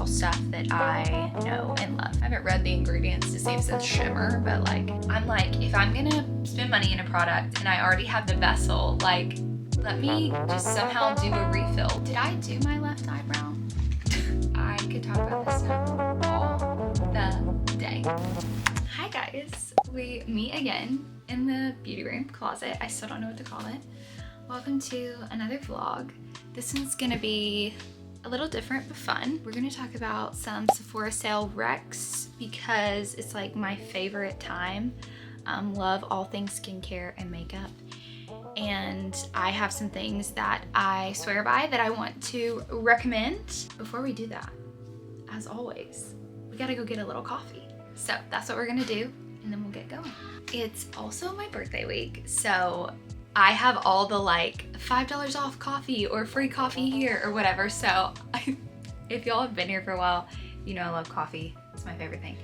stuff that I know and love. I haven't read the ingredients to see if it says shimmer, but like, I'm like, if I'm gonna spend money in a product and I already have the vessel, like, let me just somehow do a refill. Did I do my left eyebrow? I could talk about this stuff all the day. Hi guys, we meet again in the beauty room closet. I still don't know what to call it. Welcome to another vlog. This one's gonna be a little different but fun. We're gonna talk about some Sephora sale recs because it's like my favorite time. Love all things skincare and makeup. And I have some things that I swear by that I want to recommend. Before we do that, as always, we gotta go get a little coffee. So that's what we're gonna do, and then we'll get going. It's also my birthday week, so I have all the like $5 off coffee or free coffee here or whatever. So if y'all have been here for a while, you know I love coffee. It's my favorite thing.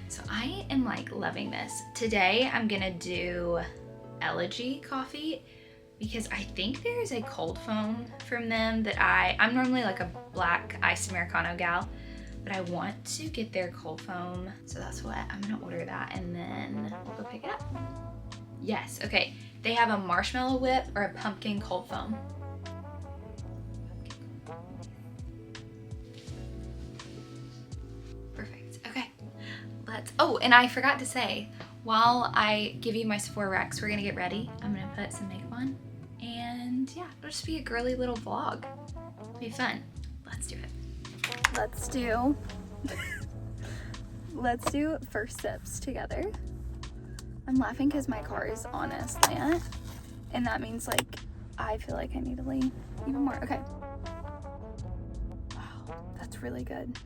So I am like loving this. Today I'm gonna do Elegy coffee because I think there's a cold foam from them that I'm normally like a black iced Americano gal, but I want to get their cold foam. So that's what I'm gonna order that and then we'll go pick it up. Yes, okay. They have a marshmallow whip or a pumpkin cold foam. Perfect, okay. Oh, and I forgot to say, while I give you my Sephora recs, we're gonna get ready. I'm gonna put some makeup on and yeah, it'll just be a girly little vlog. It'll be fun. Let's do it. Let's do first sips together. I'm laughing because my car is on a slant, and that means like I feel like I need to lean even more. Okay. Wow, that's really good.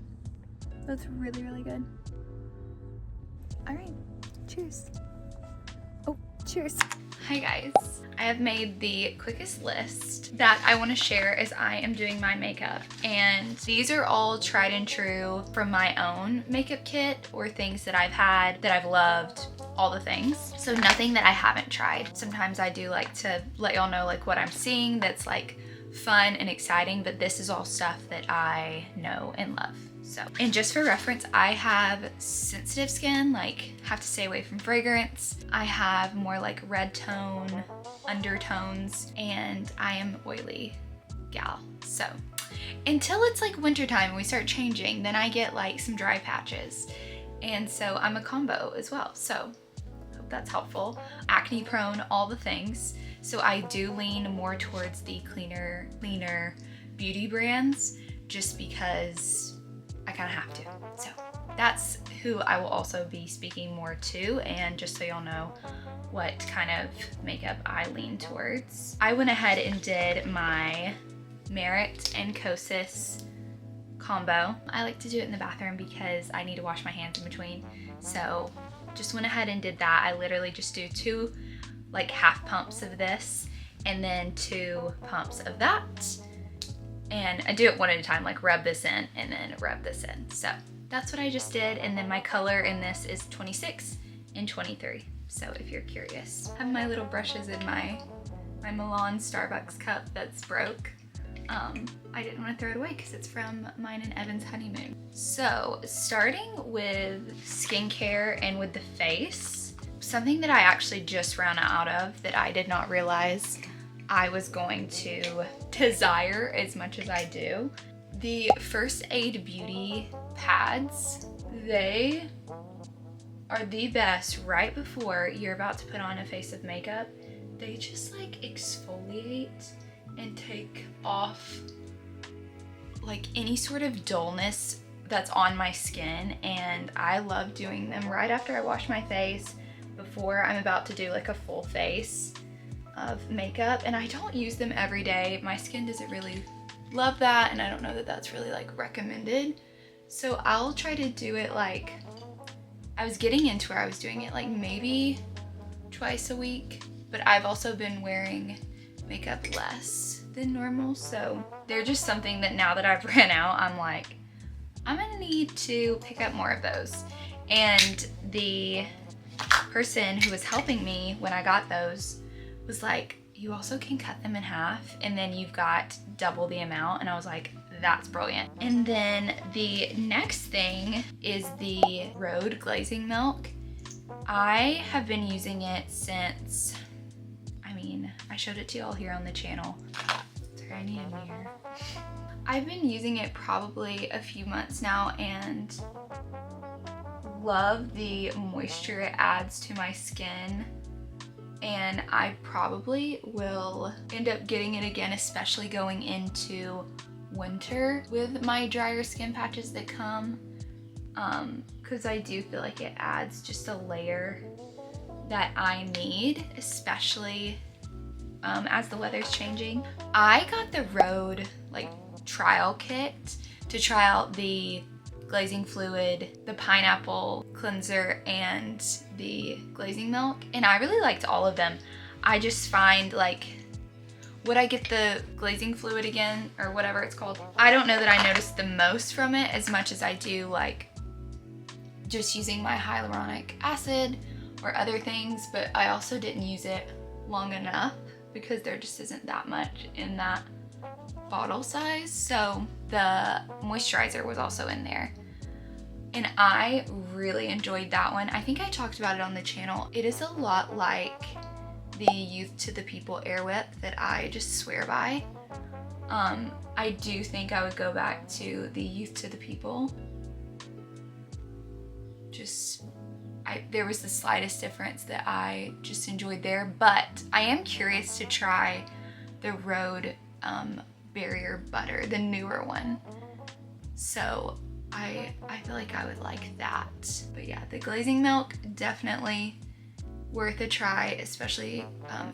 That's really, really good. All right, cheers. Oh, cheers. Hi guys. I have made the quickest list that I want to share as I am doing my makeup, and these are all tried and true from my own makeup kit or things that I've had that I've loved, all the things. So nothing that I haven't tried. Sometimes I do like to let y'all know like what I'm seeing that's like fun and exciting, but this is all stuff that I know and love. So, and just for reference, I have sensitive skin, like have to stay away from fragrance. I have more like red tone, undertones, and I am oily gal. So until it's like wintertime and we start changing, then I get like some dry patches. And so I'm a combo as well. So hope that's helpful. Acne prone, all the things. So I do lean more towards the cleaner beauty brands just because I kind of have to. So that's who I will also be speaking more to, and just so y'all know what kind of makeup I lean towards. I went ahead and did my Merit and Kosas combo. I like to do it in the bathroom because I need to wash my hands in between. So just went ahead and did that. I literally just do 2 like half pumps of this and then 2 pumps of that. And I do it one at a time, like rub this in and then rub this in. So that's what I just did. And then my color in this is 26 and 23. So if you're curious. I have my little brushes in my Milan Starbucks cup that's broke. I didn't want to throw it away because it's from mine and Evan's honeymoon. So starting with skincare and with the face, something that I actually just ran out of that I did not realize I was going to desire as much as I do. The First Aid Beauty pads, they are the best right before you're about to put on a face of makeup. They just like exfoliate and take off like any sort of dullness that's on my skin, and I love doing them right after I wash my face before I'm about to do like a full face of makeup. And I don't use them every day. My skin doesn't really love that, and I don't know that that's really like recommended. So I'll try to do it like, I was getting into where I was doing it like maybe twice a week, but I've also been wearing makeup less than normal. So they're just something that now that I've ran out, I'm like, I'm gonna need to pick up more of those. And the person who was helping me when I got those was like, you also can cut them in half and then you've got double the amount. And I was like, that's brilliant. And then the next thing is the Rhode Glazing Milk. I have been using it since, I showed it to y'all here on the channel. Sorry, I need a mirror. I've been using it probably a few months now and love the moisture it adds to my skin. And I probably will end up getting it again, especially going into winter with my drier skin patches that come. Because I do feel like it adds just a layer that I need, especially as the weather's changing. I got the Rhode trial kit to try out the glazing fluid, the pineapple cleanser, and the glazing milk, and I really liked all of them. I just find would I get the glazing fluid again or whatever it's called? I don't know that I noticed the most from it as much as I do just using my hyaluronic acid or other things, but I also didn't use it long enough because there just isn't that much in that bottle size. So the moisturizer was also in there. And I really enjoyed that one. I think I talked about it on the channel. It is a lot like the Youth to the People Air Whip that I just swear by. I do think I would go back to the Youth to the People. There was the slightest difference that I just enjoyed there, but I am curious to try the Rhode Barrier Butter, the newer one. So I feel like I would like that. But yeah, the glazing milk, definitely worth a try, especially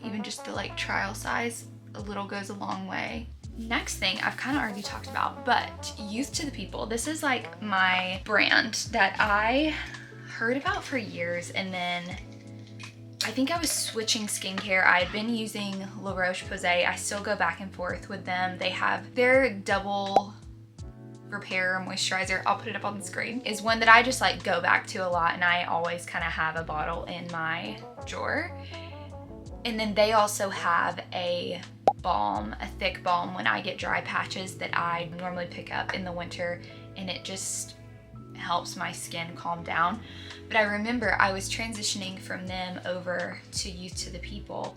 even just the trial size. A little goes a long way. Next thing I've kind of already talked about, but Youth to the People. This is my brand that I heard about for years, and then I think I was switching skincare. I had been using La Roche-Posay. I still go back and forth with them. They have their double repair moisturizer, I'll put it up on the screen, is one that I just go back to a lot, and I always kind of have a bottle in my drawer. And then they also have a balm, a thick balm when I get dry patches that I normally pick up in the winter, and it just helps my skin calm down. But I remember I was transitioning from them over to Youth to the People,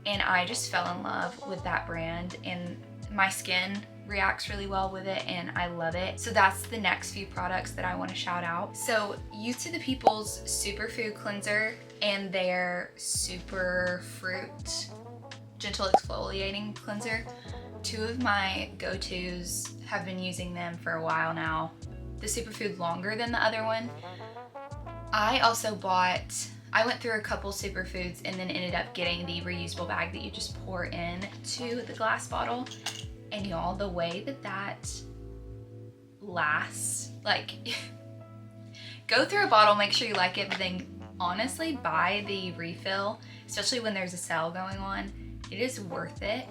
and I just fell in love with that brand, and my skin reacts really well with it, and I love it. So that's the next few products that I want to shout out. So Youth to the People's Superfood Cleanser and their Super Fruit Gentle Exfoliating Cleanser, two of my go-tos. Have been using them for a while now. The Superfood longer than the other one. I went through a couple superfoods and then ended up getting the reusable bag that you just pour into the glass bottle. And y'all, the way that lasts, go through a bottle, make sure you like it, but then honestly buy the refill, especially when there's a sale going on. It is worth it.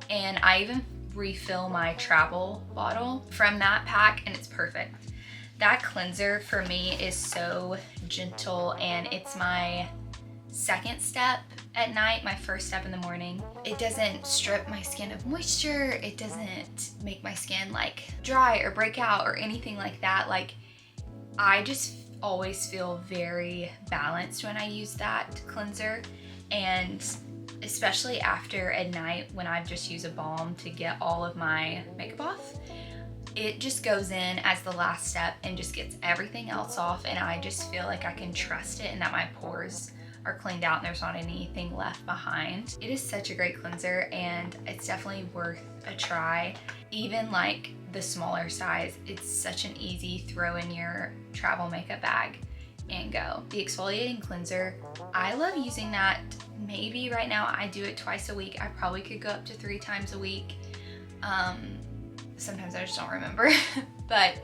And I even refill my travel bottle from that pack, and it's perfect. That cleanser for me is so gentle, and it's my second step at night, my first step in the morning. It doesn't strip my skin of moisture. It doesn't make my skin dry or break out or anything like that. I just always feel very balanced when I use that cleanser, and especially after at night when I just use a balm to get all of my makeup off. It just goes in as the last step and just gets everything else off, and I just feel like I can trust it and that my pores are cleaned out and there's not anything left behind. It is such a great cleanser, and it's definitely worth a try. Even the smaller size, it's such an easy throw in your travel makeup bag and go. The exfoliating cleanser, I love using that. Maybe right now I do it twice a week. I probably could go up to 3 times a week. Sometimes I just don't remember, but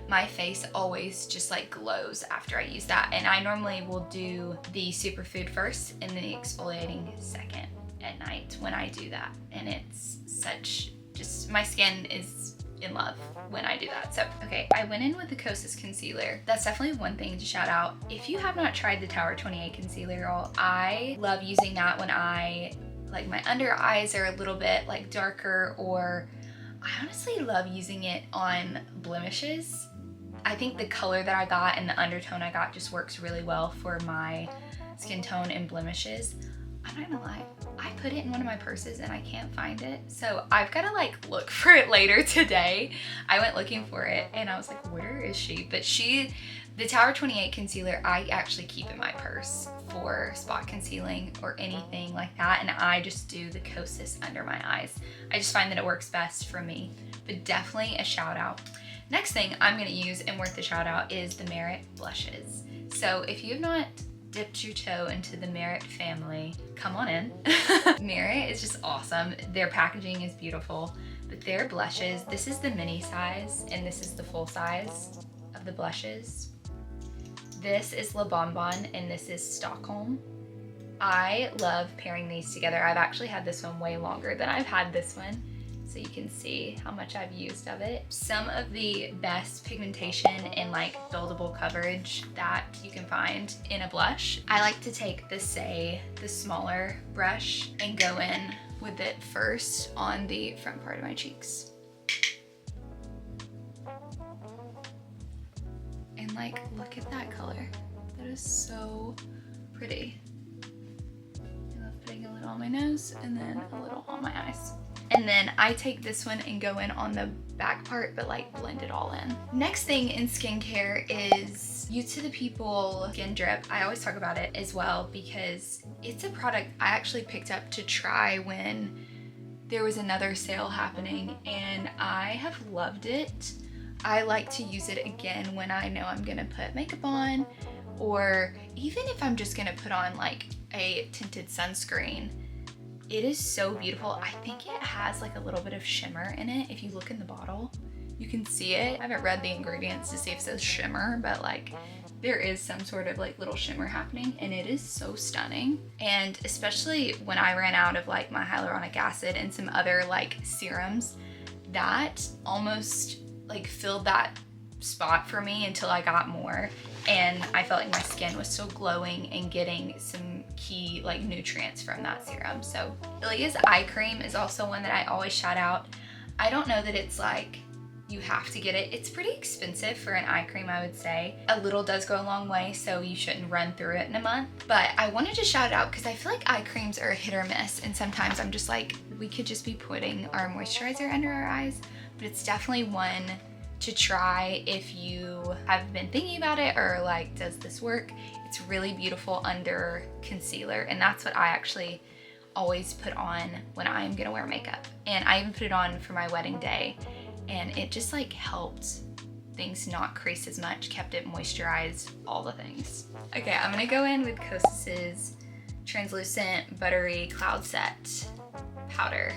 my face always just glows after I use that. And I normally will do the superfood first and then the exfoliating second at night when I do that. And it's my skin is in love when I do that. So, okay, I went in with the Kosas concealer. That's definitely one thing to shout out. If you have not tried the Tower 28 concealer, y'all, I love using that when my under eyes are a little bit darker, or I honestly love using it on blemishes. I think the color that I got and the undertone I got just works really well for my skin tone and blemishes. I'm not gonna lie, I put it in one of my purses and I can't find it. So I've gotta like look for it later today. I went looking for it and I was like, where is she? But the Tower 28 concealer, I actually keep in my purse for spot concealing or anything like that. And I just do the Kosas under my eyes. I just find that it works best for me, but definitely a shout out. Next thing I'm gonna use and worth the shout out is the Merit blushes. So if you have not dipped your toe into the Merit family, come on in. Merit is just awesome. Their packaging is beautiful, but their blushes, this is the mini size and this is the full size of the blushes. This is La Bonbon and this is Stockholm. I love pairing these together. I've actually had this one way longer than I've had this one, so you can see how much I've used of it. Some of the best pigmentation and like buildable coverage that you can find in a blush. I like to take the smaller brush and go in with it first on the front part of my cheeks. And like, look at that color. That is so pretty. I love putting a little on my nose and then a little on my eyes. And then I take this one and go in on the back part, but like blend it all in. Next thing in skincare is You To The People Skin Drip. I always talk about it as well because it's a product I actually picked up to try when there was another sale happening and I have loved it. I like to use it again when I know I'm gonna put makeup on, or even if I'm just gonna put on like a tinted sunscreen. It is so beautiful. I think it has like a little bit of shimmer in it. If you look in the bottle, you can see it. I haven't read the ingredients to see if it says shimmer, but like there is some sort of like little shimmer happening and it is so stunning. And especially when I ran out of like my hyaluronic acid and some other like serums, that almost like filled that spot for me until I got more. And I felt like my skin was still glowing and getting some key like nutrients from that serum. So Ilia's eye cream is also one that I always shout out. I don't know that it's like you have to get it. It's pretty expensive for an eye cream, I would say. A little does go a long way, so you shouldn't run through it in a month. But I wanted to shout it out because I feel like eye creams are a hit or miss, and sometimes I'm just like, we could just be putting our moisturizer under our eyes, but it's definitely one to try if you have been thinking about it or like, does this work? It's really beautiful under concealer, and that's what I actually always put on when I'm gonna wear makeup. And I even put it on for my wedding day, and it just like helped things not crease as much, kept it moisturized, all the things. Okay, I'm gonna go in with Kosas's Translucent Buttery Cloud Set Powder.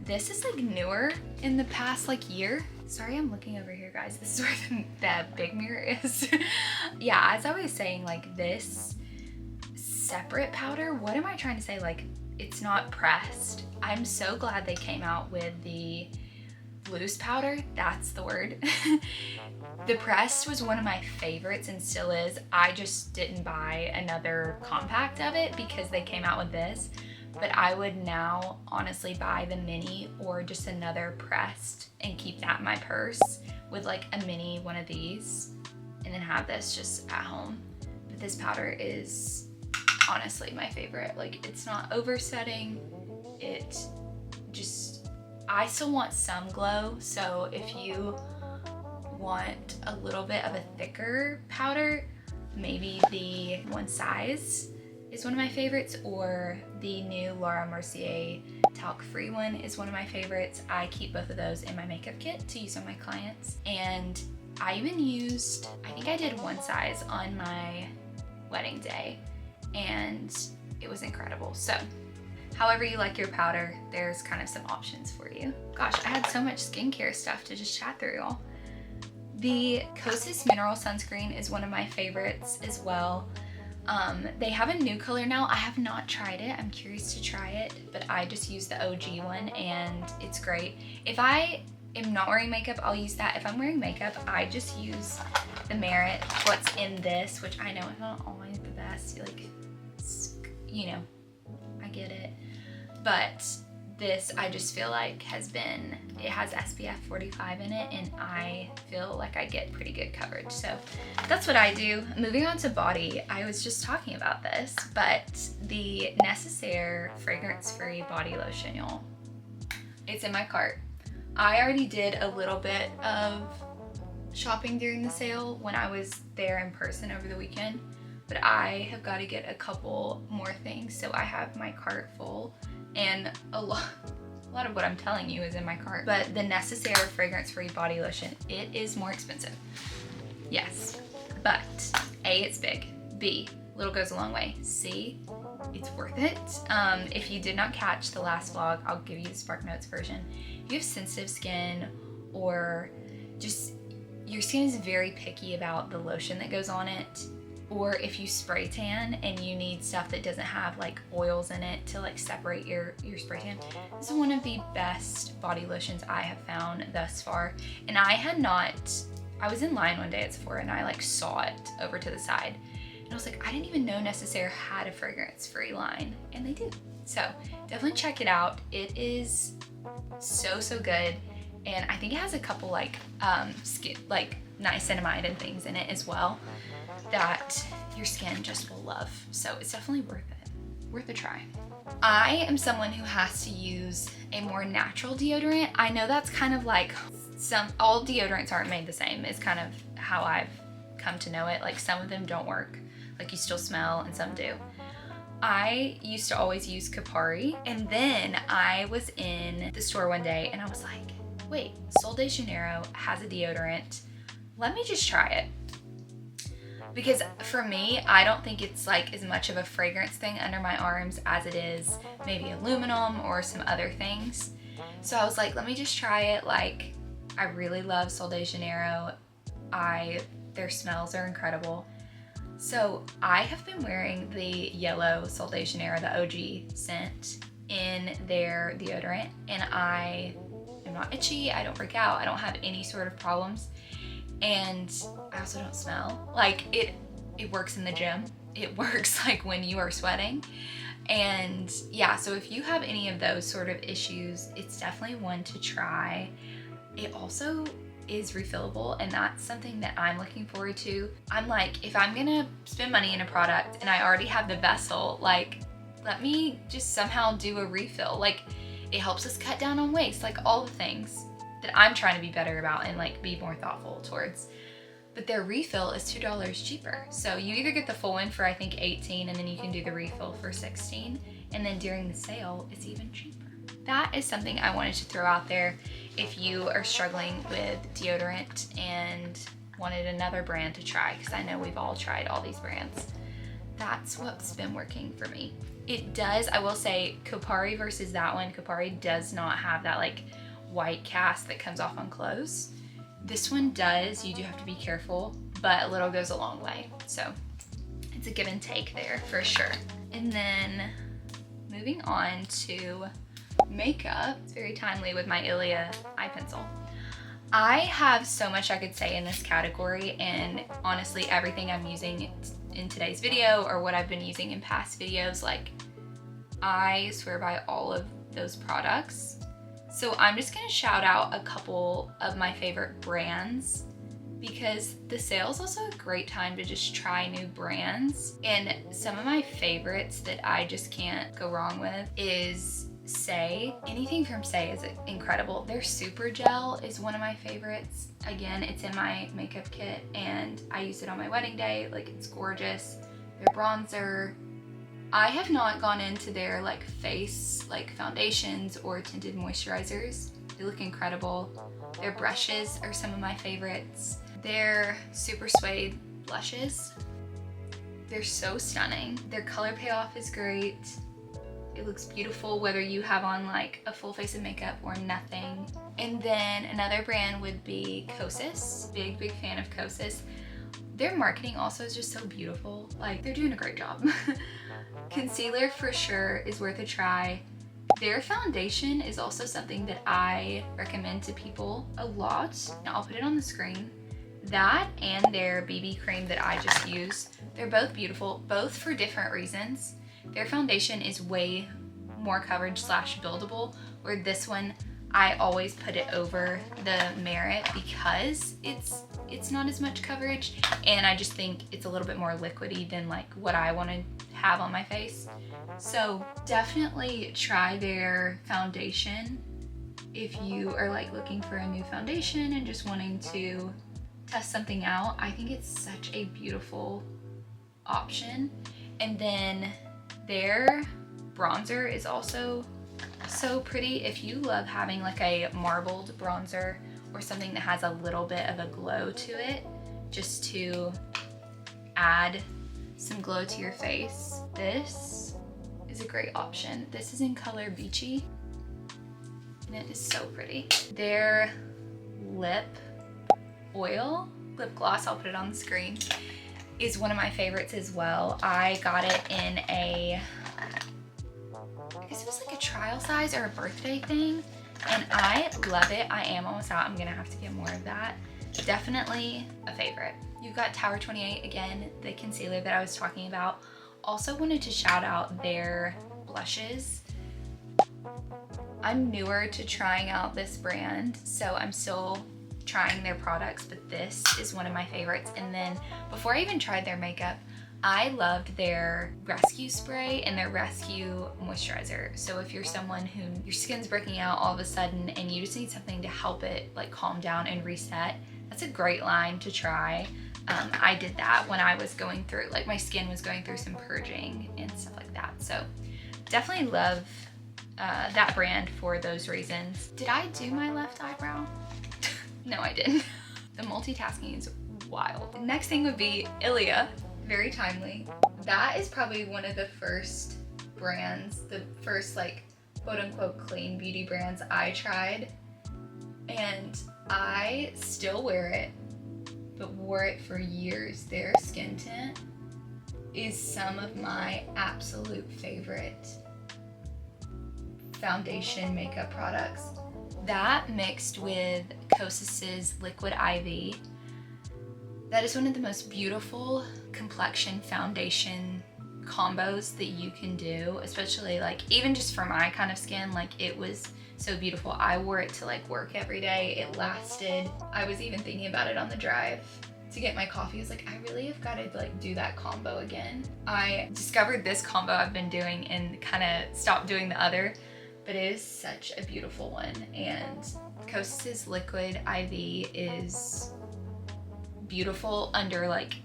This is like newer in the past like year. Sorry, I'm looking over here, guys. This is where the big mirror is. Yeah, as I was saying, like this separate powder, what am I trying to say? Like, it's not pressed. I'm so glad they came out with the loose powder. That's the word. The pressed was one of my favorites and still is. I just didn't buy another compact of it because they came out with this. But I would now honestly buy the mini or just another pressed and keep that in my purse with like a mini one of these and then have this just at home. But this powder is honestly my favorite. Like, it's not oversetting. It just, I still want some glow. So if you want a little bit of a thicker powder, maybe the One Size is one of my favorites, or the new Laura Mercier talc free one is one of my favorites. I keep both of those in my makeup kit to use on my clients. And I even used, I think I did One Size on my wedding day and it was incredible. So however you like your powder, there's kind of some options for you. Gosh, I had so much skincare stuff to just chat through, y'all. The Kosas Mineral Sunscreen is one of my favorites as well. They have a new color now. I have not tried it. I'm curious to try it, but I just use the OG one and it's great. If I am not wearing makeup, I'll use that. If I'm wearing makeup, I just use the Merit, what's in this, which I know is not always the best. Like, you know, I get it. But this I just feel like it has SPF 45 in it, and I feel like I get pretty good coverage. So that's what I do. Moving on to body, I was just talking about this, but the Necessaire fragrance-free body lotion, y'all. It's in my cart. I already did a little bit of shopping during the sale when I was there in person over the weekend, but I have got to get a couple more things, so I have my cart full, and a lot of what I'm telling you is in my cart. But the Necessaire fragrance-free body lotion, it is more expensive. Yes, but A, it's big. B, little goes a long way. C, it's worth it. If you did not catch the last vlog, I'll give you the Spark Notes version. If you have sensitive skin, or just your skin is very picky about the lotion that goes on it, or if you spray tan and you need stuff that doesn't have like oils in it to like separate your spray tan, this is one of the best body lotions I have found thus far. And I was in line one day at Sephora and I like saw it over to the side, and I was like, I didn't even know Necessaire had a fragrance-free line, and they do. So definitely check it out. It is so good, and I think it has a couple like skin, like niacinamide and things in it as well that your skin just will love. So it's definitely worth a try. I am someone who has to use a more natural deodorant. I know that's kind of like all deodorants aren't made the same, is kind of how I've come to know it. Like some of them don't work, like you still smell, and some do. I used to always use Capari, and then I was in the store one day and I was like, wait, Sol de Janeiro has a deodorant. Let me just try it. Because for me, I don't think it's like as much of a fragrance thing under my arms as it is maybe aluminum or some other things. So I was like, let me just try it. Like, I really love Sol de Janeiro. Their smells are incredible. So I have been wearing the yellow Sol de Janeiro, the OG scent, in their deodorant, and I am not itchy, I don't freak out, I don't have any sort of problems, and I also don't smell. Like it works in the gym. It works like when you are sweating. And yeah, so if you have any of those sort of issues, it's definitely one to try. It also is refillable, and that's something that I'm looking forward to. I'm like, if I'm gonna spend money in a product and I already have the vessel, like, let me just somehow do a refill. Like, it helps us cut down on waste, like all the things that I'm trying to be better about and like be more thoughtful towards. But their refill is $2 cheaper. So you either get the full one for I think $18, and then you can do the refill for $16, and then during the sale it's even cheaper. That is something I wanted to throw out there. If you are struggling with deodorant and wanted another brand to try, because I know we've all tried all these brands, that's what's been working for me. It does, I will say, Capari versus that one, Capari does not have that like white cast that comes off on clothes. This one does. You do have to be careful, but a little goes a long way. So it's a give and take there for sure. And then moving on to makeup, it's very timely with my Ilia eye pencil. I have so much I could say in this category, and honestly everything I'm using in today's video or what I've been using in past videos, like, I swear by all of those products. So I'm just gonna shout out a couple of my favorite brands, because the sale is also a great time to just try new brands. And some of my favorites that I just can't go wrong with is Say. Anything from Say is incredible. Their Super Gel is one of my favorites. Again, it's in my makeup kit and I used it on my wedding day. Like, it's gorgeous. Their bronzer. I have not gone into their like face like foundations or tinted moisturizers. They look incredible. Their brushes are some of my favorites. Their Super Suede blushes, they're so stunning. Their color payoff is great. It looks beautiful whether you have on like a full face of makeup or nothing. And then another brand would be Kosas. Big fan of Kosas. Their marketing also is just so beautiful. Like, they're doing a great job. Concealer for sure is worth a try. Their foundation is also something that I recommend to people a lot. Now, I'll put it on the screen. That and their BB cream that I just used, they're both beautiful, both for different reasons. Their foundation is way more coverage / buildable, Where this one, I always put it over the Merit because it's not as much coverage, and I just think it's a little bit more liquidy than like what I want to have on my face. So definitely try their foundation if you are like looking for a new foundation and just wanting to test something out. I think it's such a beautiful option. And then their bronzer is also so pretty. If you love having like a marbled bronzer or something that has a little bit of a glow to it, just to add some glow to your face, this is a great option. This is in color Beachy, and it is so pretty. Their lip gloss, I'll put it on the screen, is one of my favorites as well. I got it in I guess it was like a trial size or a birthday thing, and I love it. I am almost out. I'm gonna have to get more of that. Definitely a favorite. You've got Tower 28, again, the concealer that I was talking about. Also wanted to shout out their blushes. I'm newer to trying out this brand, so I'm still trying their products, but this is one of my favorites. And then before I even tried their makeup, I loved their rescue spray and their rescue moisturizer. So if you're someone who your skin's breaking out all of a sudden and you just need something to help it like calm down and reset, that's a great line to try. I did that when I was going through, like my skin was going through some purging and stuff like that. So definitely love that brand for those reasons. Did I do my left eyebrow? No, I didn't. The multitasking is wild. The next thing would be Ilia. Very timely. That is probably one of the first brands, the first like quote unquote clean beauty brands I tried. And I still wear it, but wore it for years. Their skin tint is some of my absolute favorite foundation makeup products. That mixed with Kosas's Liquid IV, that is one of the most beautiful complexion foundation combos that you can do, especially like even just for my kind of skin. Like it was so beautiful. I wore it to like work every day. It lasted. I was even thinking about it on the drive to get my coffee. I was like, I really have got to like do that combo again. I discovered this combo I've been doing and kind of stopped doing the other, but it is such a beautiful one. And Kosas's Liquid IV is beautiful under like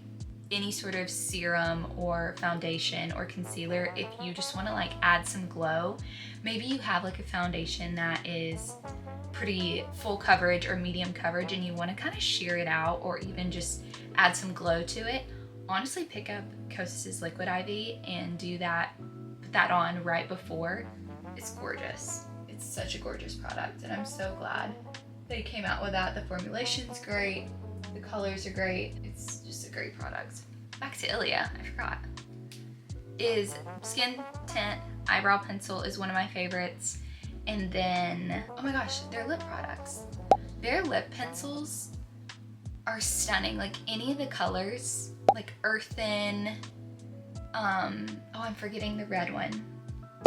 any sort of serum or foundation or concealer. If you just want to like add some glow, maybe you have like a foundation that is pretty full coverage or medium coverage and you want to kind of sheer it out or even just add some glow to it, honestly pick up Kosas's Liquid IV and do that, put that on right before. It's gorgeous. It's such a gorgeous product, and I'm so glad they came out with that. The formulation's great. The colors are great. It's just a great product. Back to Ilia, I forgot. Is Skin Tint Eyebrow Pencil is one of my favorites. And then, oh my gosh, their lip products. Their lip pencils are stunning. Like any of the colors, like Earthen, oh, I'm forgetting the red one.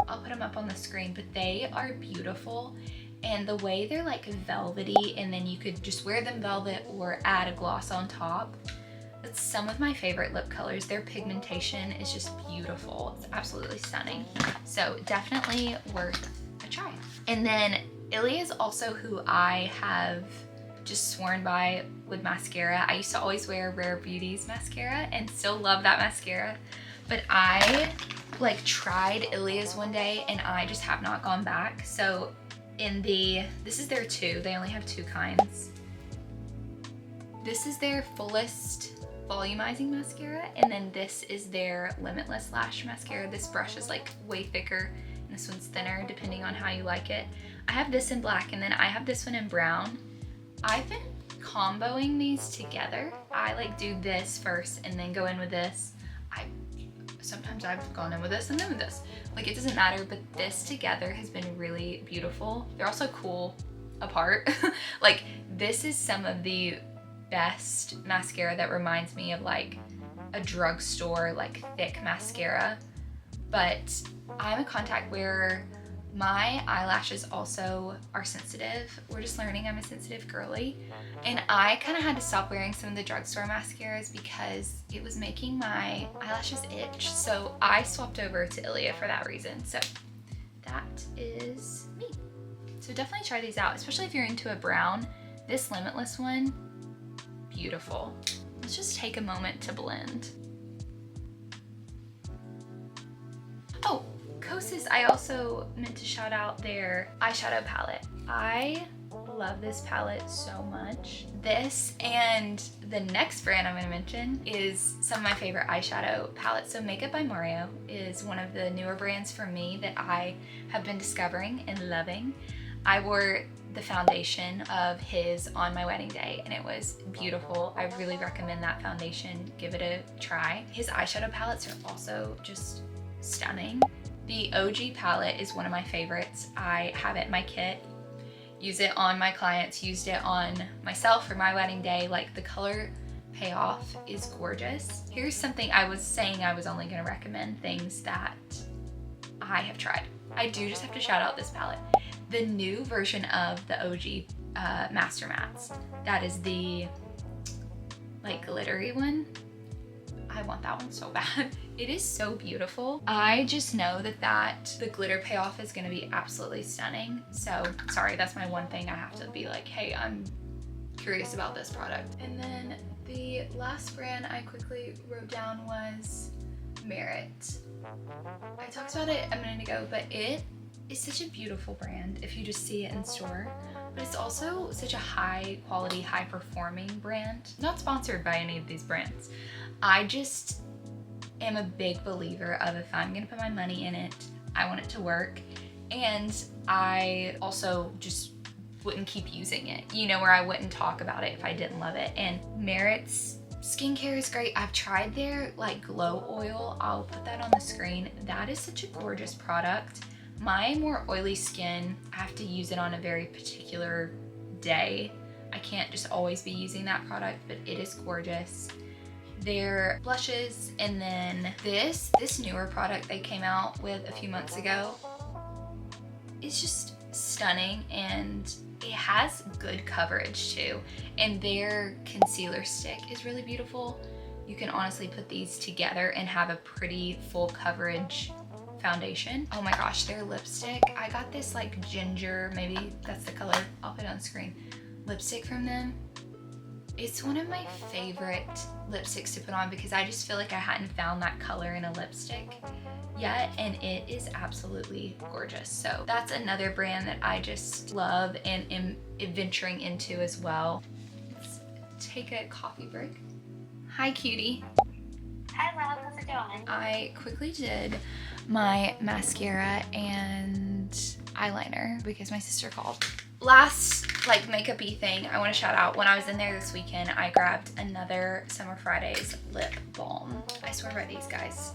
I'll put them up on the screen, but they are beautiful. And the way they're like velvety, and then you could just wear them velvet or add a gloss on top. That's some of my favorite lip colors. Their pigmentation is just beautiful. It's absolutely stunning. So definitely worth a try. And then Ilia is also who I have just sworn by with mascara. I used to always wear Rare Beauty's mascara and still love that mascara. But I like tried Ilia's one day and I just have not gone back. So this is their two, they only have two kinds. This is their Fullest Volumizing Mascara, and then this is their Limitless Lash Mascara. This brush is like way thicker, and this one's thinner, depending on how you like it. I have this in black, and then I have this one in brown. I've been comboing these together. I like do this first, and then go in with this. Sometimes I've gone in with this and then with this. Like it doesn't matter, but this together has been really beautiful. They're also cool apart. Like this is some of the best mascara that reminds me of like a drugstore, like thick mascara. But I'm a contact wearer My eyelashes also are sensitive. We're just learning I'm a sensitive girly. And I kind of had to stop wearing some of the drugstore mascaras because it was making my eyelashes itch. So I swapped over to Ilia for that reason. So that is me. So definitely try these out, especially if you're into a brown. This Limitless one, beautiful. Let's just take a moment to blend. Oh, Kosas, I also meant to shout out their eyeshadow palette. I love this palette so much. This and the next brand I'm gonna mention is some of my favorite eyeshadow palettes. So Makeup by Mario is one of the newer brands for me that I have been discovering and loving. I wore the foundation of his on my wedding day and it was beautiful. I really recommend that foundation. Give it a try. His eyeshadow palettes are also just stunning. The OG palette is one of my favorites. I have it in my kit. Use it on my clients, used it on myself for my wedding day. Like, the color payoff is gorgeous. Here's something I was saying I was only gonna recommend things that I have tried. I do just have to shout out this palette. The new version of the OG Master Mattes. That is the like glittery one. I want that one so bad. It is so beautiful. I just know that the glitter payoff is gonna be absolutely stunning. So sorry, that's my one thing I have to be like, hey, I'm curious about this product. And then the last brand I quickly wrote down was Merit. I talked about it a minute ago, but it is such a beautiful brand if you just see it in store. But it's also such a high quality, high performing brand. Not sponsored by any of these brands. I just am a big believer of, if I'm gonna put my money in it, I want it to work. And I also just wouldn't keep using it, you know, where I wouldn't talk about it if I didn't love it. And Merit's skincare is great. I've tried their like glow oil. I'll put that on the screen. That is such a gorgeous product. My more oily skin, I have to use it on a very particular day. I can't just always be using that product, but it is gorgeous. Their blushes, and then this newer product they came out with a few months ago. It's just stunning and it has good coverage too. And their concealer stick is really beautiful. You can honestly put these together and have a pretty full coverage foundation. Oh my gosh, their lipstick. I got this like ginger, maybe that's the color, I'll put it on screen, lipstick from them. It's one of my favorite lipsticks to put on because I just feel like I hadn't found that color in a lipstick yet, and it is absolutely gorgeous. So that's another brand that I just love and am venturing into as well. Let's take a coffee break. Hi, cutie. Hi, love. How's it going? I quickly did my mascara and eyeliner because my sister called. Last like makeup-y thing I want to shout out, when I was in there this weekend, I grabbed another Summer Fridays lip balm. I swear by these guys.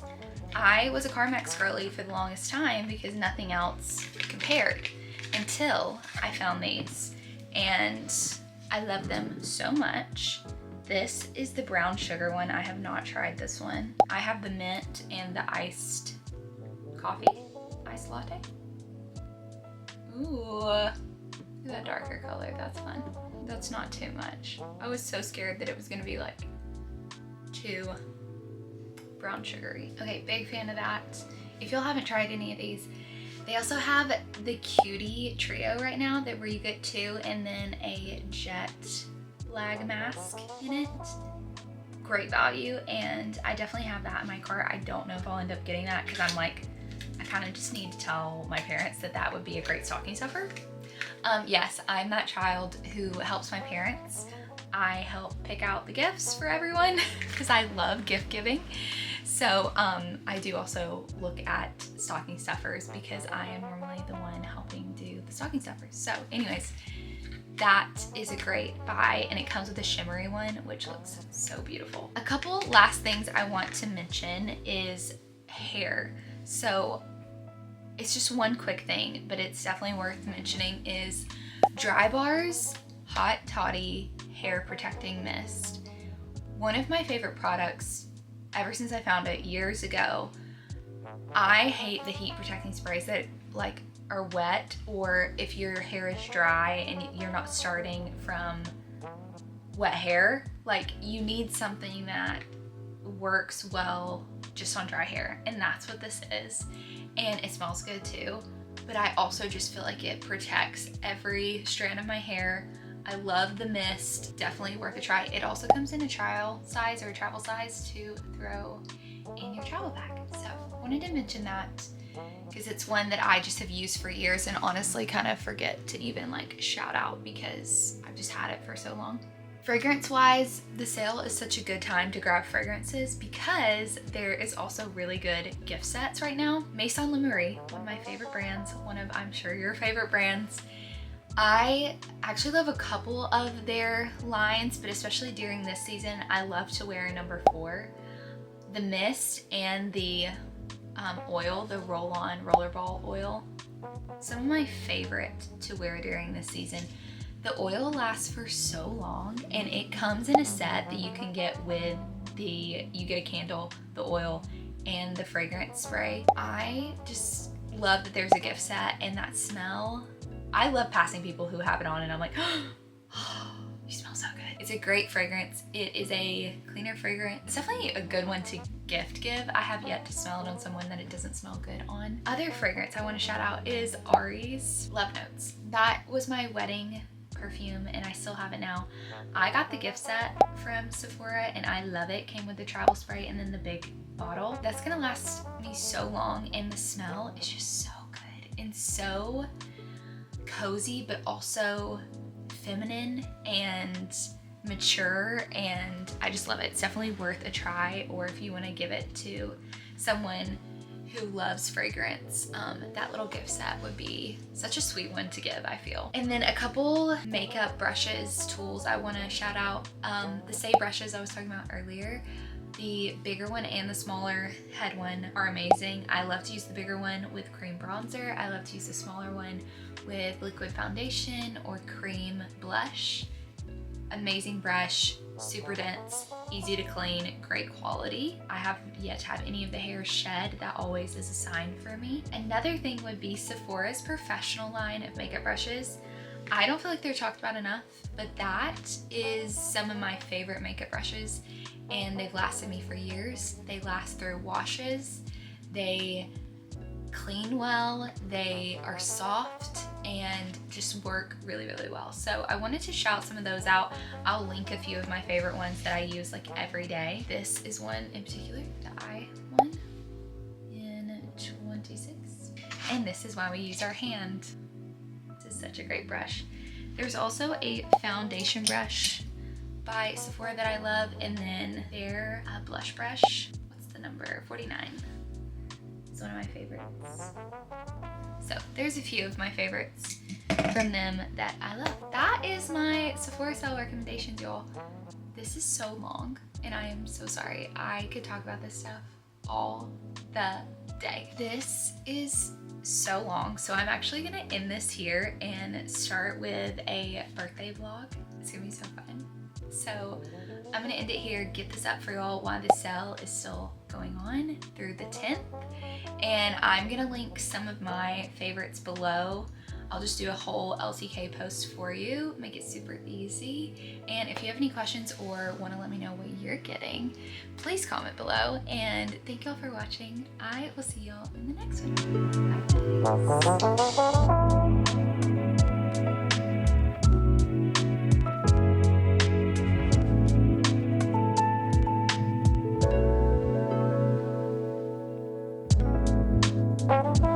I was a Carmex girly for the longest time because nothing else compared until I found these, and I love them so much. This is the brown sugar one. I have not tried this one. I have the mint and the iced coffee, iced latte. Ooh. That darker color, that's fun. That's not too much. I was so scared that it was gonna be like too brown sugary. Okay, big fan of that. If y'all haven't tried any of these, they also have the Cutie Trio right now, that where you get two and then a jet lag mask in it. Great value, and I definitely have that in my cart. I don't know if I'll end up getting that because I'm like, I kind of just need to tell my parents that that would be a great stocking stuffer. Yes, I'm that child who helps my parents. I help pick out the gifts for everyone because I love gift giving. So I do also look at stocking stuffers because I am normally the one helping do the stocking stuffers. So anyways, that is a great buy, and it comes with a shimmery one, which looks so beautiful. A couple last things I want to mention is hair. So it's just one quick thing, but it's definitely worth mentioning, is Drybar's Hot Toddy Hair Protecting Mist. One of my favorite products ever since I found it years ago. I hate the heat protecting sprays that like are wet, or if your hair is dry and you're not starting from wet hair, like you need something that works well just on dry hair, and that's what this is. And it smells good too, but I also just feel like it protects every strand of my hair. I love the mist, definitely worth a try. It also comes in a trial size or a travel size to throw in your travel bag. So I wanted to mention that because it's one that I just have used for years and honestly kind of forget to even like shout out because I've just had it for so long. Fragrance wise, the sale is such a good time to grab fragrances because there is also really good gift sets right now. Maison Le Marie, one of my favorite brands, one of I'm sure your favorite brands. I actually love a couple of their lines, but especially during this season, I love to wear number 4. The mist and the oil, the roll-on rollerball oil. Some of my favorite to wear during this season. The oil lasts for so long, and it comes in a set that you can get with you get a candle, the oil, and the fragrance spray. I just love that there's a gift set, and that smell. I love passing people who have it on and I'm like, oh, you smell so good. It's a great fragrance. It is a cleaner fragrance. It's definitely a good one to gift give. I have yet to smell it on someone that it doesn't smell good on. Other fragrance I want to shout out is Ari's Love Notes. That was my wedding perfume and I still have it now. I got the gift set from Sephora and I love it. Came with the travel spray and then the big bottle. That's gonna last me so long, and the smell is just so good and so cozy, but also feminine and mature, and I just love it. It's definitely worth a try, or if you want to give it to someone who loves fragrance, that little gift set would be such a sweet one to give, I feel. And then a couple makeup brushes, tools I want to shout out. The Say brushes I was talking about earlier, the bigger one and the smaller head one are amazing. I love to use the bigger one with cream bronzer. I love to use the smaller one with liquid foundation or cream blush. Amazing brush, super dense, easy to clean, great quality. I haven't yet had any of the hair shed. That always is a sign for me. Another thing would be Sephora's professional line of makeup brushes. I don't feel like they're talked about enough, but that is some of my favorite makeup brushes, and they've lasted me for years. They last through washes, they clean well, they are soft, and just work really, really well. So I wanted to shout some of those out. I'll link a few of my favorite ones that I use like every day. This is one in particular that I won in 26. And this is why we use our hand. This is such a great brush. There's also a foundation brush by Sephora that I love, and then their blush brush. What's the number? 49. It's one of my favorites. So there's a few of my favorites from them that I love. That is my Sephora style recommendations, y'all. This is so long and I am so sorry. I could talk about this stuff all the day. This is so long, so I'm actually gonna end this here and start with a birthday vlog. It's gonna be so fun. So I'm gonna end it here, get this up for y'all while the sale is still going on through the 10th. And I'm gonna link some of my favorites below. I'll just do a whole LTK post for you, make it super easy. And if you have any questions or wanna let me know what you're getting, please comment below. And thank y'all for watching. I will see y'all in the next one. Bye.